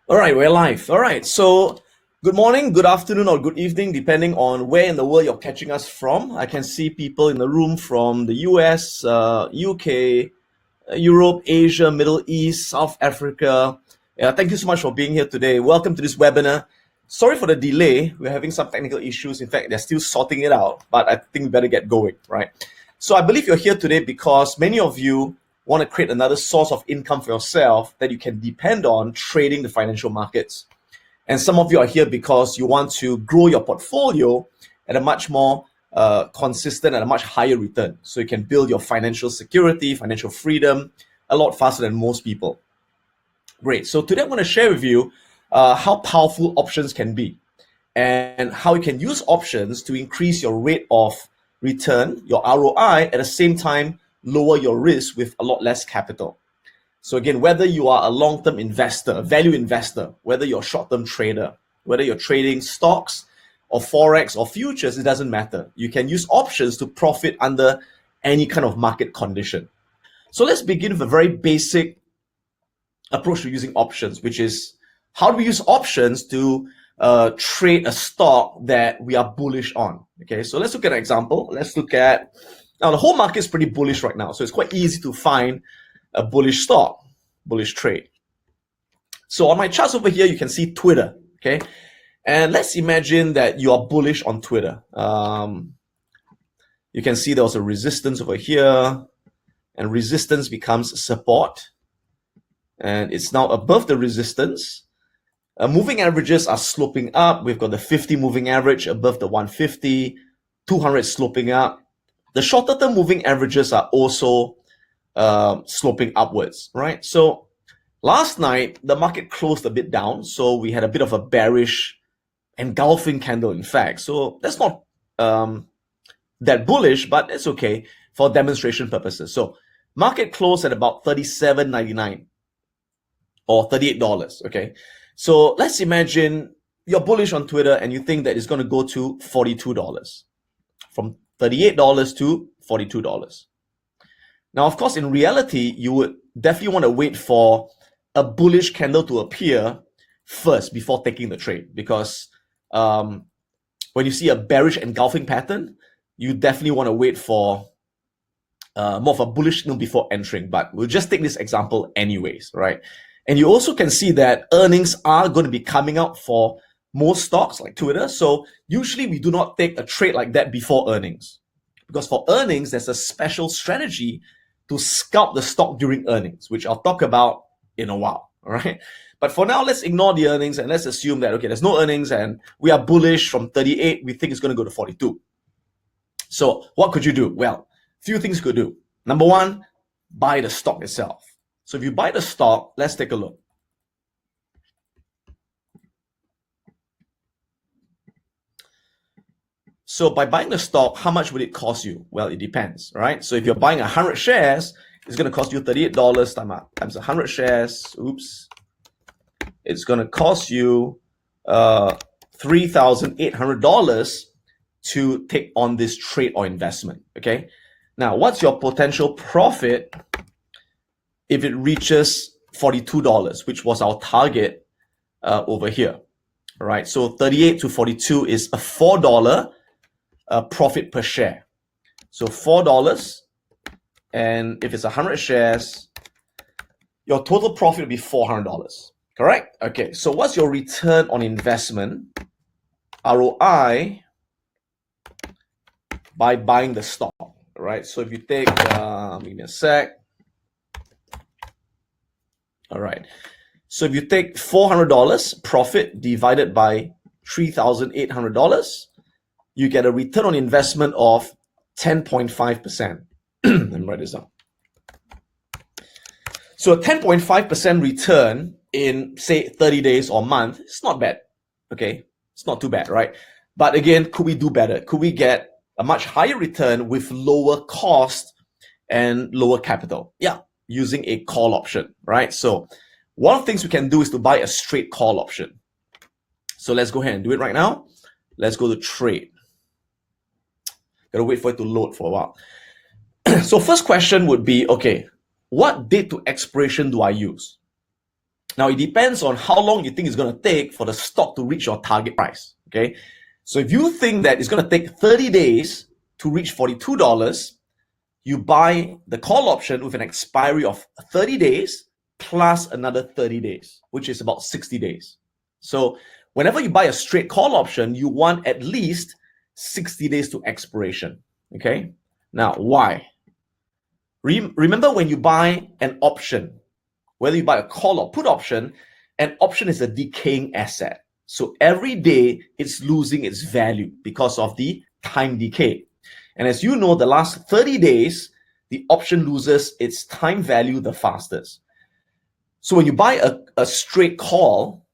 All right, we're live. All right, so good morning, good afternoon, or good evening, depending on where in the world you're catching us from. I can see people in the room from the US, UK, Europe, Asia, Middle East, South Africa. Thank you so much for being here today. Welcome to this webinar. Sorry for the delay. We're having some technical issues. In fact, they're still sorting it out, but I think we better get going, right? So I believe you're here today because many of you want to create another source of income for yourself that you can depend on trading the financial markets. And some of you are here because you want to grow your portfolio at a much more consistent and a much higher return. So you can build your financial security, financial freedom a lot faster than most people. Great. So today I'm going to share with you how powerful options can be and how you can use options to increase your rate of return, your ROI, at the same time lower your risk with a lot less capital. So again, whether you are a long-term investor, a value investor, whether you're a short-term trader, whether you're trading stocks or Forex or futures, it doesn't matter. You can use options to profit under any kind of market condition. So let's begin with a very basic approach to using options, which is how do we use options to trade a stock that we are bullish on? Okay, so let's look at an example. Let's look at, now the whole market is pretty bullish right now, so it's quite easy to find a bullish stock, bullish trade. So on my charts over here, you can see Twitter, okay? And let's imagine that you are bullish on Twitter. You can see there was a resistance over here, and resistance becomes support. And it's now above the resistance. Moving averages are sloping up. We've got the 50 moving average above the 150, 200 sloping up. The shorter term moving averages are also sloping upwards, right? So last night, the market closed a bit down. So we had a bit of a bearish engulfing candle, in fact. So that's not that bullish, but it's okay for demonstration purposes. So market closed at about $37.99 or $38, okay? So let's imagine you're bullish on Twitter and you think that it's going to go to $42, from $38 to $42. Now, of course, in reality, you would definitely want to wait for a bullish candle to appear first before taking the trade, because when you see a bearish engulfing pattern, you definitely want to wait for more of a bullish signal before entering. But we'll just take this example anyways, right? And you also can see that earnings are going to be coming out for most stocks like Twitter. So usually we do not take a trade like that before earnings, because for earnings, there's a special strategy to scalp the stock during earnings, which I'll talk about in a while, all right? But for now, let's ignore the earnings and let's assume that, okay, there's no earnings and we are bullish from 38. We think it's going to go to 42. So what could you do? Well, a few things you could do. Number one, buy the stock itself. So if you buy the stock, let's take a look. So by buying the stock, how much would it cost you? Well, it depends, right? So if you're buying 100 shares, it's going to cost you $38 times 100 shares. Oops. It's going to cost you $3,800 to take on this trade or investment, okay? Now, what's your potential profit if it reaches $42, which was our target over here, all right? So 38 to 42 is a $4 profit per share. So $4, and if it's 100 shares, your total profit will be $400, correct? Okay, so what's your return on investment, ROI, by buying the stock, all right? So if you take, give me a sec. All right, so if you take $400 profit divided by $3,800, you get a return on investment of 10.5%. Let me write this down. So a 10.5% return in, say, 30 days or a month, it's not bad, okay? It's not too bad, right? But again, could we do better? Could we get a much higher return with lower cost and lower capital? Yeah, using a call option, right? So one of the things we can do is to buy a straight call option. So let's go ahead and do it right now. Let's go to trade. Gotta wait for it to load for a while. So first question would be, okay, what date to expiration do I use? Now, it depends on how long you think it's going to take for the stock to reach your target price, okay? So if you think that it's going to take 30 days to reach $42, you buy the call option with an expiry of 30 days plus another 30 days, which is about 60 days. So whenever you buy a straight call option, you want at least 60 days to expiration, okay? Now, why? Remember when you buy an option, whether you buy a call or put option, an option is a decaying asset. So every day it's losing its value because of the time decay. And as you know, the last 30 days, the option loses its time value the fastest. So when you buy a straight call,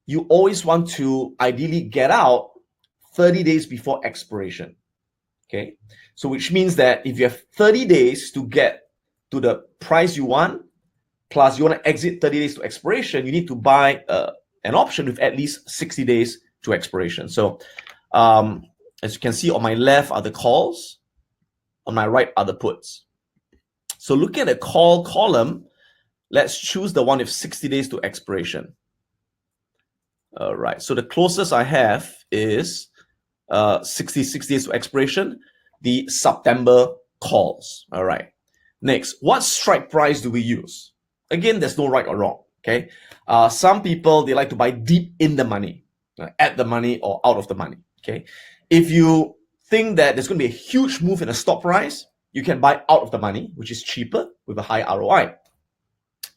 you always want to ideally get out 30 days before expiration. Okay, so which means that if you have 30 days to get to the price you want, plus you want to exit 30 days to expiration, you need to buy an option with at least 60 days to expiration. So as you can see, on my left are the calls, on my right are the puts. So looking at the call column, let's choose the one with 60 days to expiration. All right, so the closest I have is 66 days to expiration, the September calls. All right, next, what strike price do we use? Again, there's no right or wrong, okay? Some people, they like to buy deep in the money, at the money or out of the money, okay? If you think that there's going to be a huge move in a stock price, you can buy out of the money, which is cheaper with a high ROI.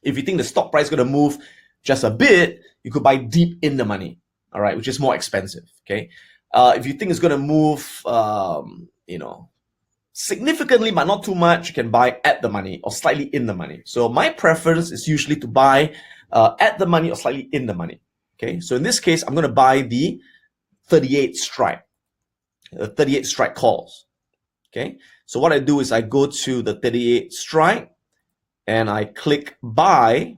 If you think the stock price is going to move just a bit, you could buy deep in the money, all right, which is more expensive, okay? If you think it's going to move, significantly, but not too much, you can buy at the money or slightly in the money. So my preference is usually to buy at the money or slightly in the money, okay? So in this case, I'm going to buy the 38 strike, 38 strike calls, okay? So what I do is I go to the 38 strike and I click buy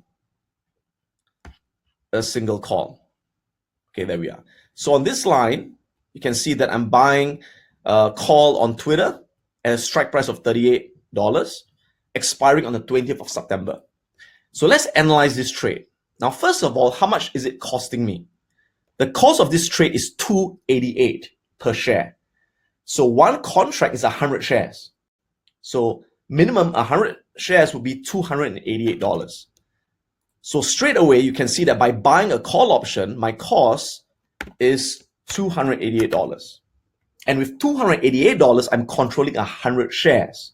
a single call. Okay, there we are. So on this line, you can see that I'm buying a call on Twitter at a strike price of $38, expiring on the 20th of September. So let's analyze this trade. Now, first of all, how much is it costing me? The cost of this trade is $2.88 per share. So one contract is 100 shares. So minimum 100 shares would be $288. So straight away, you can see that by buying a call option, my cost is $288. And with $288, I'm controlling 100 shares.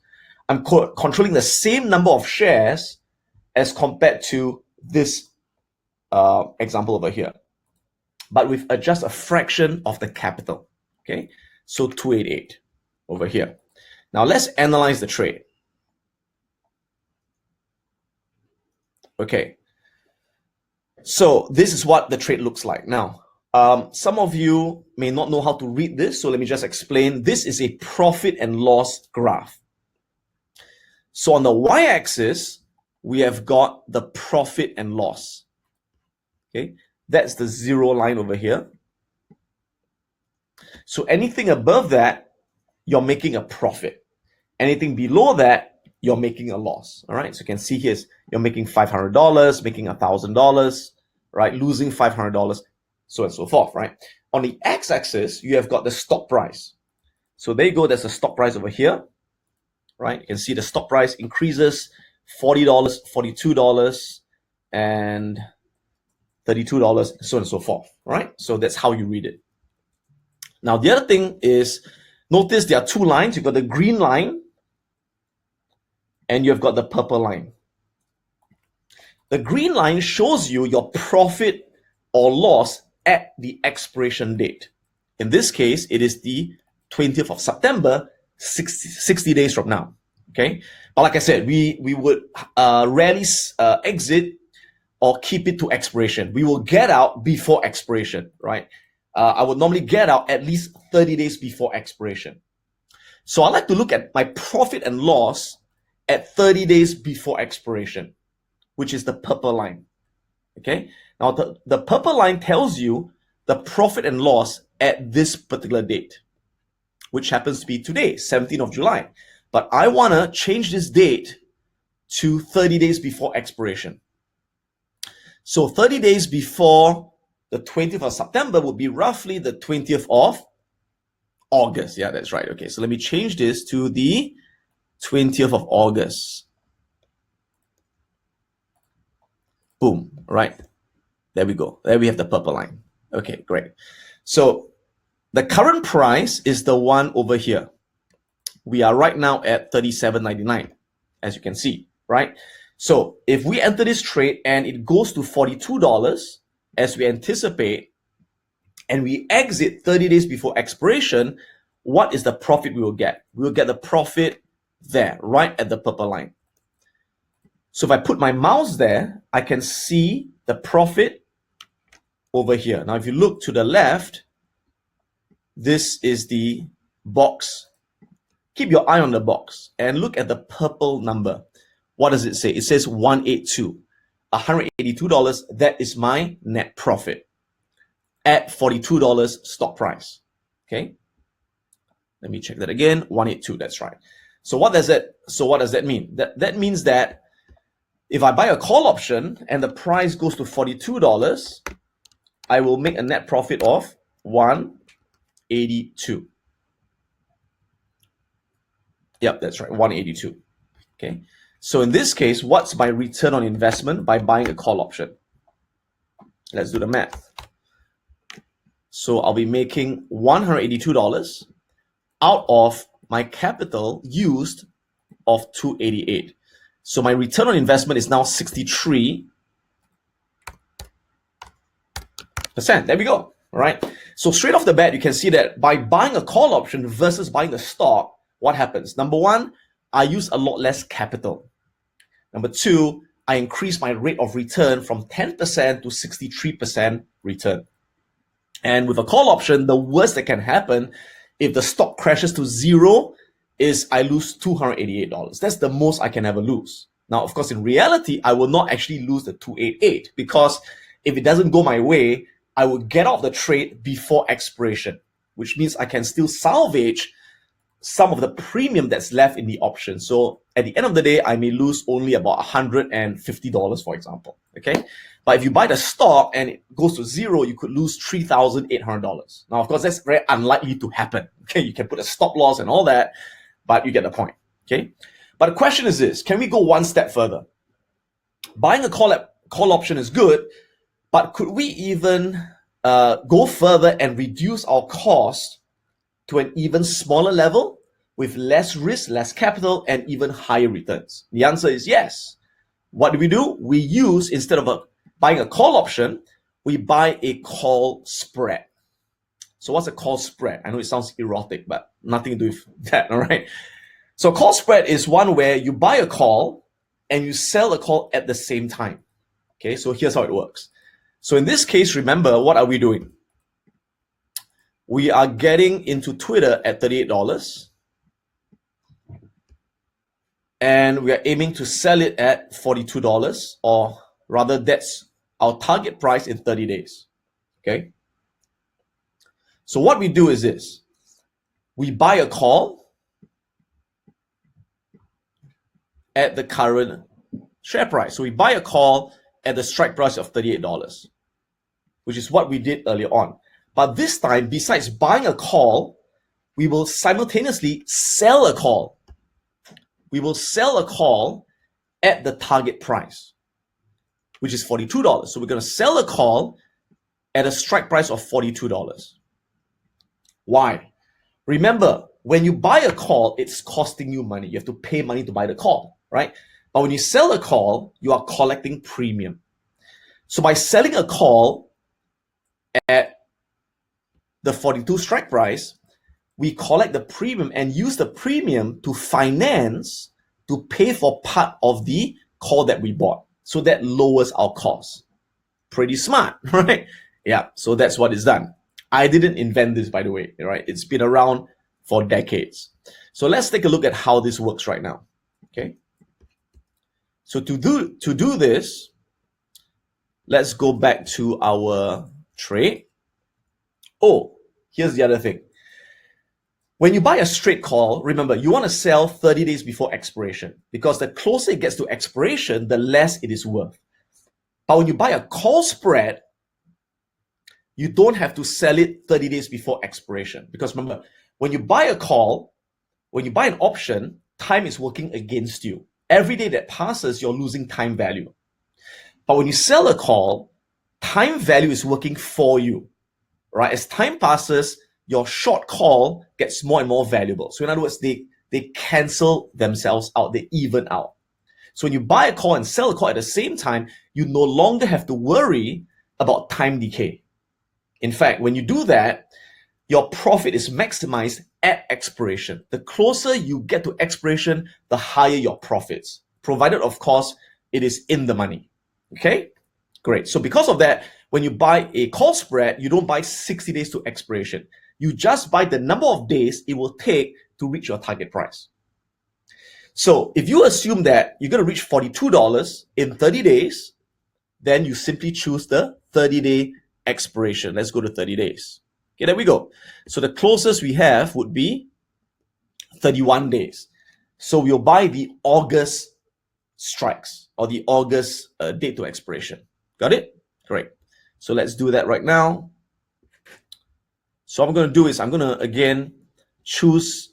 I'm controlling the same number of shares as compared to this example over here, but with just a fraction of the capital, okay? So 288 over here. Now let's analyze the trade. Okay, so this is what the trade looks like. Now, some of you may not know how to read this, so let me just explain. This is a profit and loss graph. So on the y-axis, we have got the profit and loss. Okay, that's the zero line over here. So anything above that, you're making a profit. Anything below that, you're making a loss. All right, so you can see here, you're making $500, making $1,000, right? Losing $500, so and so forth, right? On the x-axis, you have got the stock price. So there you go, there's a stock price over here, right? You can see the stock price increases $40, $42, and $32, so on and so forth, right? So that's how you read it. Now, the other thing is, notice there are two lines. You've got the green line and you've got the purple line. The green line shows you your profit or loss at the expiration date. In this case, it is the 20th of September, 60 days from now, okay? But like I said, we would rarely exit or keep it to expiration. We will get out before expiration, right? I would normally get out at least 30 days before expiration. So I like to look at my profit and loss at 30 days before expiration, which is the purple line, okay? Now, the purple line tells you the profit and loss at this particular date, which happens to be today, 17th of July. But I want to change this date to 30 days before expiration. So 30 days before the 20th of September would be roughly the 20th of August. Yeah, that's right. Okay, so let me change this to the 20th of August. Boom, right? There we go. There we have the purple line. Okay, great. So the current price is the one over here. We are right now at $37.99, as you can see, right? So if we enter this trade and it goes to $42 as we anticipate, and we exit 30 days before expiration, what is the profit we will get? We will get the profit there, right at the purple line. So if I put my mouse there, I can see the profit over here. Now, if you look to the left, this is the box. Keep your eye on the box and look at the purple number. What does it say? It says 182, $182. That is my net profit at $42 stock price. Okay. Let me check that again. 182. That's right. So what does that mean? That means that if I buy a call option and the price goes to $42, I will make a net profit of 182. Yep, that's right, 182. Okay. So in this case, what's my return on investment by buying a call option? Let's do the math. So I'll be making $182 out of my capital used of $288. So my return on investment is now 63%. There we go. All right. So straight off the bat, you can see that by buying a call option versus buying a stock, what happens? Number one, I use a lot less capital. Number two, I increase my rate of return from 10% to 63% return. And with a call option, the worst that can happen if the stock crashes to zero is I lose $288. That's the most I can ever lose. Now, of course, in reality, I will not actually lose the $288 because if it doesn't go my way, I will get off the trade before expiration, which means I can still salvage some of the premium that's left in the option. So at the end of the day, I may lose only about $150, for example. Okay. But if you buy the stock and it goes to zero, you could lose $3,800. Now, of course, that's very unlikely to happen. Okay. You can put a stop loss and all that, but you get the point. Okay. But the question is this, can we go one step further? Buying a call option is good, but could we even go further and reduce our cost to an even smaller level with less risk, less capital, and even higher returns? The answer is yes. What do? We use, instead of buying a call option, we buy a call spread. So what's a call spread? I know it sounds erotic, but nothing to do with that, all right? So a call spread is one where you buy a call and you sell a call at the same time. Okay, so here's how it works. So in this case, remember, what are we doing? We are getting into Twitter at $38 and we are aiming to sell it at $42, or rather that's our target price in 30 days. Okay. So what we do is this, we buy a call at the current share price. So we buy a call at the strike price of $38, which is what we did earlier on. But this time, besides buying a call, we will simultaneously sell a call. We will sell a call at the target price, which is $42. So we're going to sell a call at a strike price of $42. Why? Remember, when you buy a call, it's costing you money. You have to pay money to buy the call, right? But when you sell a call, you are collecting premium. So by selling a call at the 42 strike price, we collect the premium and use the premium to finance, to pay for part of the call that we bought. So that lowers our cost. Pretty smart, right? Yeah, so that's what is done. I didn't invent this, by the way, right? It's been around for decades. So let's take a look at how this works right now, okay? So to do this, let's go back to our trade. Oh, here's the other thing. When you buy a straight call, remember, you want to sell 30 days before expiration, because the closer it gets to expiration, the less it is worth. But when you buy a call spread, you don't have to sell it 30 days before expiration. Because remember, when you buy a call, when you buy an option, time is working against you. Every day that passes, you're losing time value. But when you sell a call, time value is working for you, right? As time passes, your short call gets more and more valuable. So in other words, they cancel themselves out, they even out. So when you buy a call and sell a call at the same time, you no longer have to worry about time decay. In fact, when you do that, your profit is maximized at expiration. The closer you get to expiration, the higher your profits, provided, of course, it is in the money. Okay, great. So because of that, when you buy a call spread, you don't buy 60 days to expiration. You just buy the number of days it will take to reach your target price. So if you assume that you're going to reach $42 in 30 days, then you simply choose the 30-day expiration. Let's go to 30 days. Okay, there we go. So the closest we have would be 31 days. So we'll buy the August strikes or the August date to expiration. Got it? Great. So let's do that right now. So what I'm going to do is I'm going to again choose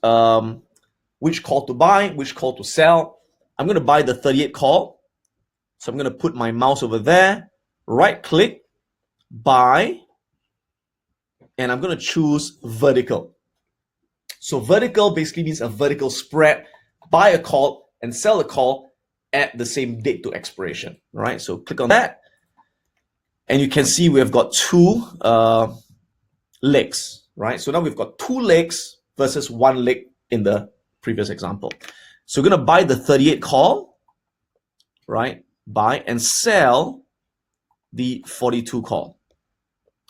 which call to buy, which call to sell. I'm going to buy the 38 call. So I'm going to put my mouse over there, right click, buy, and I'm going to choose vertical. So vertical basically means a vertical spread, buy a call and sell a call at the same date to expiration, right? So click on that. And you can see we have got two legs, right? So now we've got two legs versus one leg in the previous example. So we're going to buy the 38 call, right? Buy and sell the 42 call.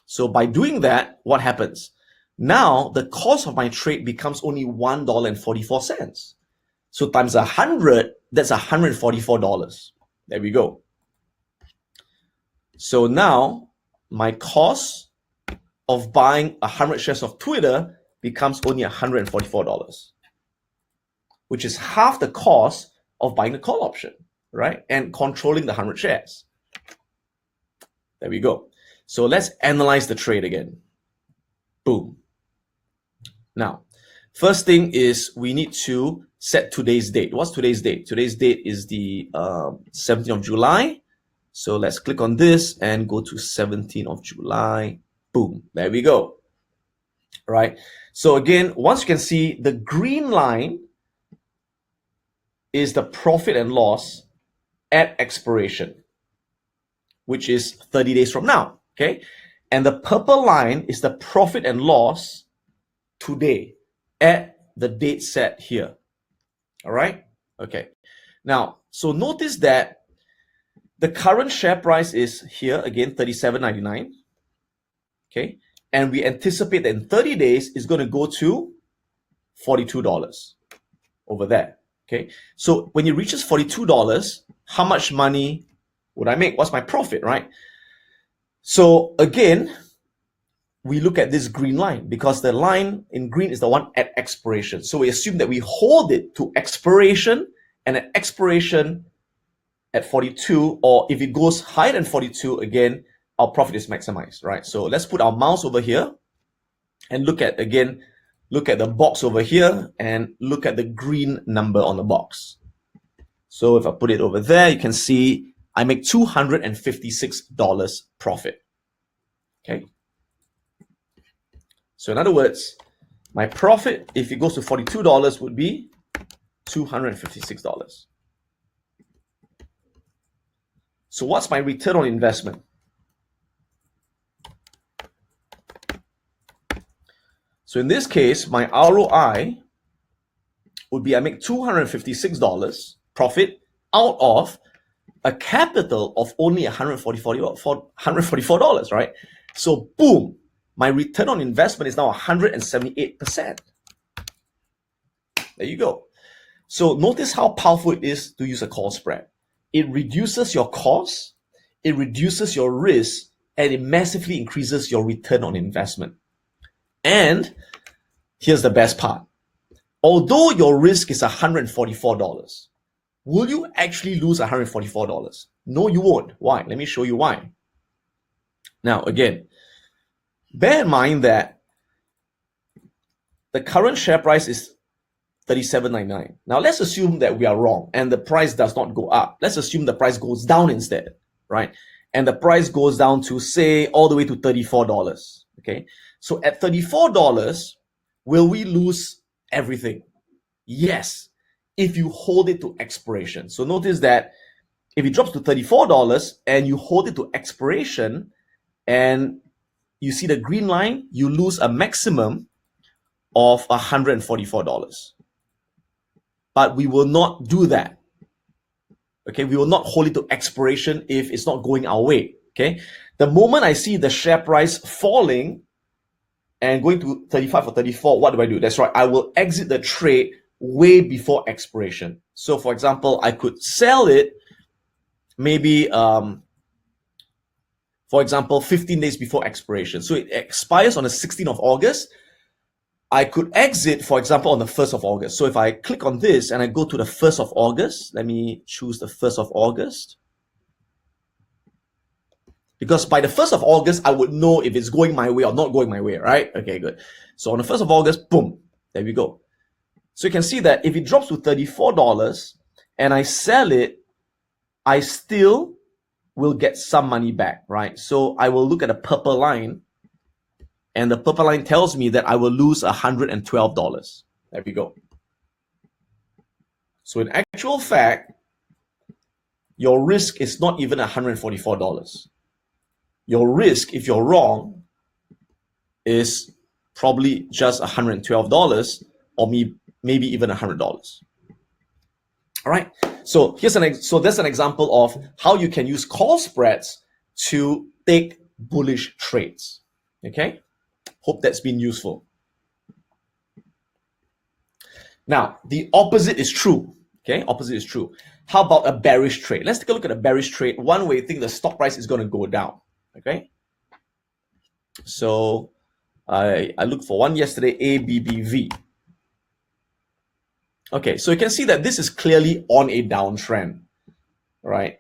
So by doing that, what happens? Now the cost of my trade becomes only $1.44. So times 100, that's $144. There we go. So now my cost of buying 100 shares of Twitter becomes only $144, which is half the cost of buying the call option, right? And controlling the 100 shares. There we go. So let's analyze the trade again. Boom. Now, first thing is we need to set today's date. What's today's date? Today's date is the 17th of July. So let's click on this and go to 17th of July. Boom. There we go. Right. So again, once you can see, the green line is the profit and loss at expiration, which is 30 days from now. Okay. And the purple line is the profit and loss today at the date set here. All right. Okay. Now, so notice that the current share price is here again, $37.99. Okay. And we anticipate that in 30 days, it's going to go to $42 over there. Okay. So when it reaches $42, how much money would I make? What's my profit, right? So again, we look at this green line because the line in green is the one at expiration. So we assume that we hold it to expiration, and at expiration at 42, or if it goes higher than 42, again, our profit is maximized, right? So let's put our mouse over here and look at, again, look at the box over here and look at the green number on the box. So if I put it over there, you can see I make $256 profit. Okay. So in other words, my profit, if it goes to $42, would be $256. So what's my return on investment? So in this case, my ROI would be I make $256 profit out of a capital of only $144, right? So boom, my return on investment is now 178%. There you go. So notice how powerful it is to use a call spread. It reduces your costs, it reduces your risk, and it massively increases your return on investment. And here's the best part. Although your risk is $144, will you actually lose $144? No, you won't. Why? Let me show you why. Now, again, bear in mind that the current share price is $37.99. Now, let's assume that we are wrong and the price does not go up. Let's assume the price goes down instead, right? And the price goes down to, say, all the way to $34, okay? So at $34, will we lose everything? Yes, if you hold it to expiration. So notice that if it drops to $34 and you hold it to expiration and you see the green line, you lose a maximum of $144. But we will not do that. Okay, we will not hold it to expiration if it's not going our way. Okay, the moment I see the share price falling and going to 35 or 34, what do? That's right, I will exit the trade way before expiration. So for example, I could sell it maybe for example 15 days before expiration. So it expires on the 16th of August. I could exit, for example, on the 1st of August. So if I click on this and I go to the 1st of August, let me choose the 1st of August. Because by the 1st of August, I would know if it's going my way or not going my way, right? Okay, good. So on the 1st of August, boom, there we go. So you can see that if it drops to $34 and I sell it, I still will get some money back, right? So I will look at the purple line, and the purple line tells me that I will lose $112. There we go. So in actual fact, your risk is not even $144. Your risk, if you're wrong, is probably just $112 or maybe even $100. All right. So that's an example of how you can use call spreads to take bullish trades. Okay. Hope that's been useful. Now, the opposite is true. Okay, opposite is true. How about a bearish trade? Let's take a look at a bearish trade. One way you think the stock price is going to go down. Okay. So I looked for one yesterday, ABBV. Okay, so you can see that this is clearly on a downtrend, right?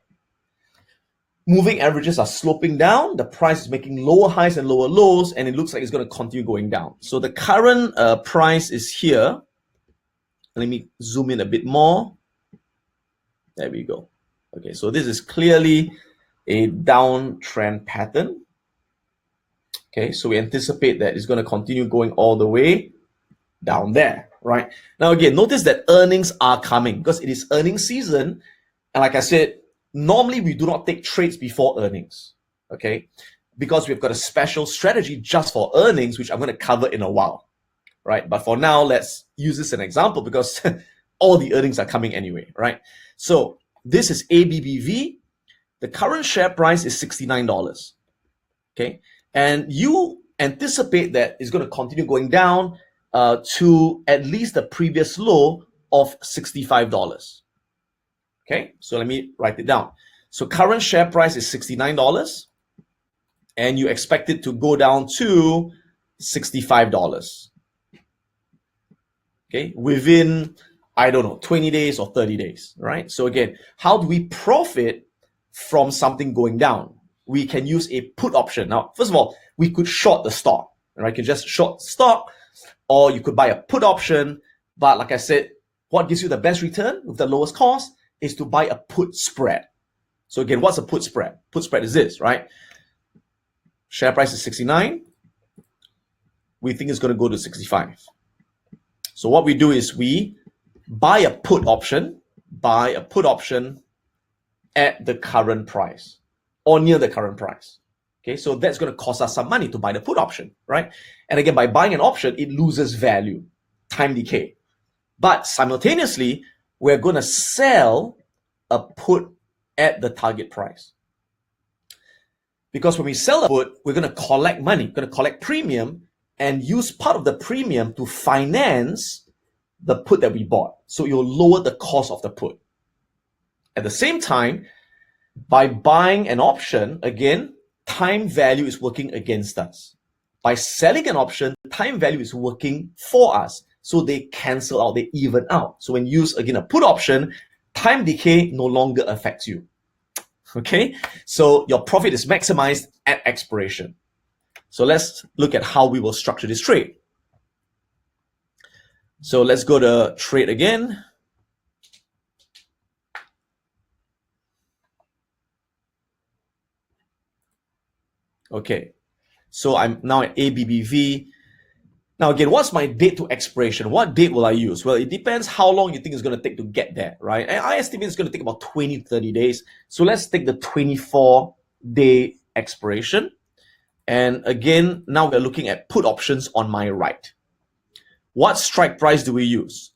Moving averages are sloping down. The price is making lower highs and lower lows, and it looks like it's going to continue going down. So the current price is here. Let me zoom in a bit more. There we go. Okay, so this is clearly a downtrend pattern. Okay, so we anticipate that it's going to continue going all the way down there, right? Now again, notice that earnings are coming because it is earnings season. And like I said, normally we do not take trades before earnings, okay? Because we've got a special strategy just for earnings, which I'm going to cover in a while, right? But for now, let's use this as an example because all the earnings are coming anyway, right? So this is ABBV. The current share price is $69, okay? And you anticipate that it's going to continue going down to at least the previous low of $65. Okay, so let me write it down. So current share price is $69 and you expect it to go down to $65. Okay, within, I don't know, 20 days or 30 days, right? So again, how do we profit from something going down? We can use a put option. Now, first of all, we could short the stock, right? You can just short stock, or you could buy a put option. But like I said, what gives you the best return with the lowest cost is to buy a put spread. So again, what's a put spread? Put spread is this, right? Share price is 69. We think it's going to go to 65. So what we do is we buy a put option at the current price or near the current price. Okay, so that's going to cost us some money to buy the put option, right? And again, by buying an option, it loses value, time decay. But simultaneously, we're going to sell a put at the target price. Because when we sell a put, we're going to collect money, we're going to collect premium and use part of the premium to finance the put that we bought. So it will lower the cost of the put. At the same time, by buying an option, again, time value is working against us. By selling an option, time value is working for us. So they cancel out, they even out. So when you use, again, a put option, time decay no longer affects you. Okay, so your profit is maximized at expiration. So let's look at how we will structure this trade. So let's go to trade again. Okay, so I'm now at ABBV. Now again, what's my date to expiration? What date will I use? Well, it depends how long you think it's going to take to get there, right? And I estimate it's going to take about 20, 30 days. So let's take the 24-day expiration. And again, now we're looking at put options on my right. What strike price do we use?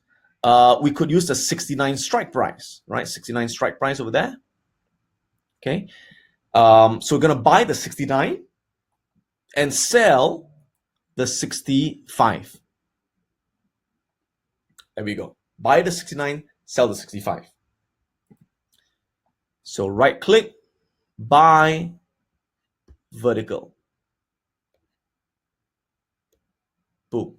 We could use the 69 strike price, right? 69 strike price over there. Okay. So we're going to buy the 69 and sell the 65. There we go. Buy the 69, sell the 65. So right click, buy vertical. Boom.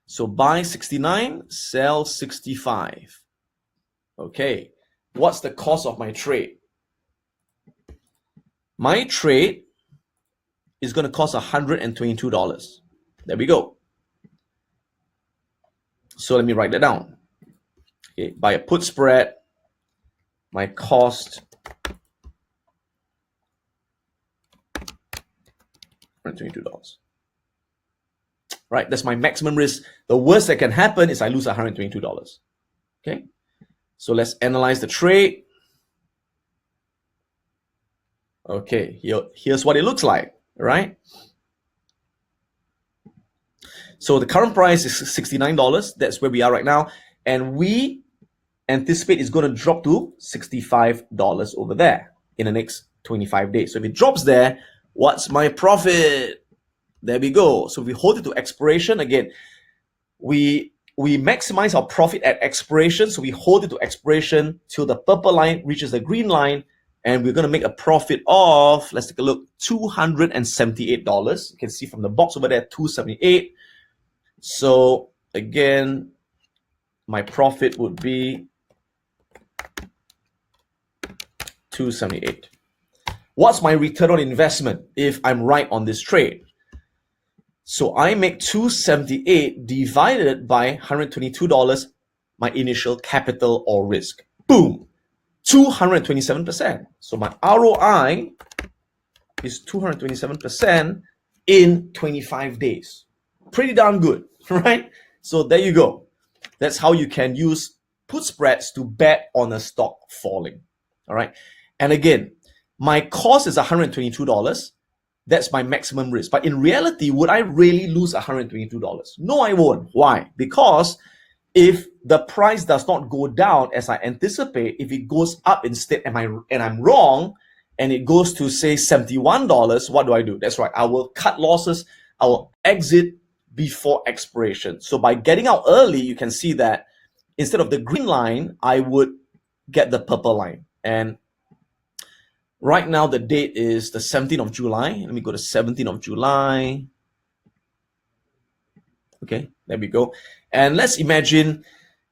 So buy 69, sell 65. Okay. What's the cost of my trade? My trade is going to cost $122. There we go. So let me write that down. Okay, by a put spread, my cost $122. Right, that's my maximum risk. The worst that can happen is I lose $122. Okay, so let's analyze the trade. Okay, here's what it looks like, right? So the current price is $69. That's where we are right now. And we anticipate it's going to drop to $65 over there in the next 25 days. So if it drops there, what's my profit? There we go. So if we hold it to expiration, again, we maximize our profit at expiration. So we hold it to expiration till the purple line reaches the green line. And we're going to make a profit of, let's take a look, $278. You can see from the box over there, $278. So again, my profit would be $278. What's my return on investment if I'm right on this trade? So I make $278 divided by $122, my initial capital or risk. Boom, 227%. So my ROI is 227% in 25 days. Pretty darn good, right? So there you go. That's how you can use put spreads to bet on a stock falling. All right. And again, my cost is $122. That's my maximum risk. But in reality, would I really lose $122? No, I won't. Why? Because if the price does not go down as I anticipate, if it goes up instead and I'm wrong, and it goes to say $71, what do? That's right. I will cut losses. I will exit before expiration. So by getting out early, you can see that instead of the green line, I would get the purple line. And right now, the date is the 17th of July. Let me go to 17th of July. Okay, there we go. And let's imagine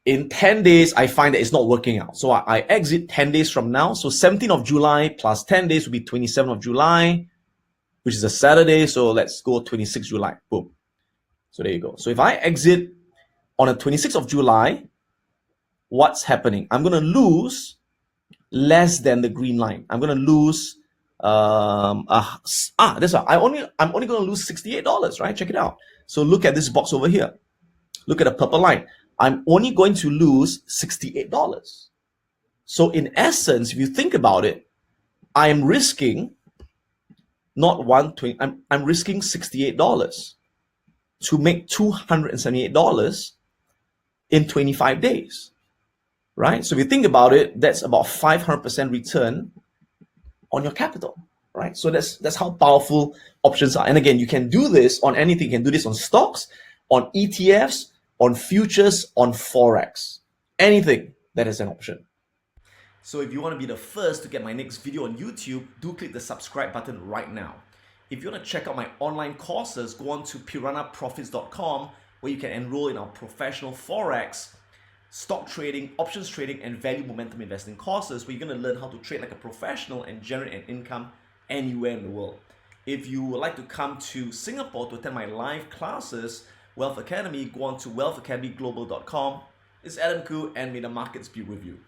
in 10 days, I find that it's not working out. So I exit 10 days from now. So 17th of July plus 10 days will be 27th of July, which is a Saturday. So let's go 26th July. Boom. So there you go. So if I exit on the 26th of July, what's happening? I'm going to lose less than the green line. I'm going to lose, that's right. I'm only going to lose $68, right? Check it out. So look at this box over here. Look at the purple line. I'm only going to lose $68. So in essence, if you think about it, I'm risking not 120, I'm risking $68 to make $278 in 25 days, right? So if you think about it, that's about 500% return on your capital, right? So that's how powerful options are. And again, you can do this on anything. You can do this on stocks, on ETFs, on futures, on Forex, anything that is an option. So if you want to be the first to get my next video on YouTube, do click the subscribe button right now. If you want to check out my online courses, go on to piranhaprofits.com where you can enroll in our professional Forex stock trading, options trading, and value momentum investing courses where you're going to learn how to trade like a professional and generate an income anywhere in the world. If you would like to come to Singapore to attend my live classes, Wealth Academy, go on to wealthacademyglobal.com. It's Adam Khoo, and may the markets be with you.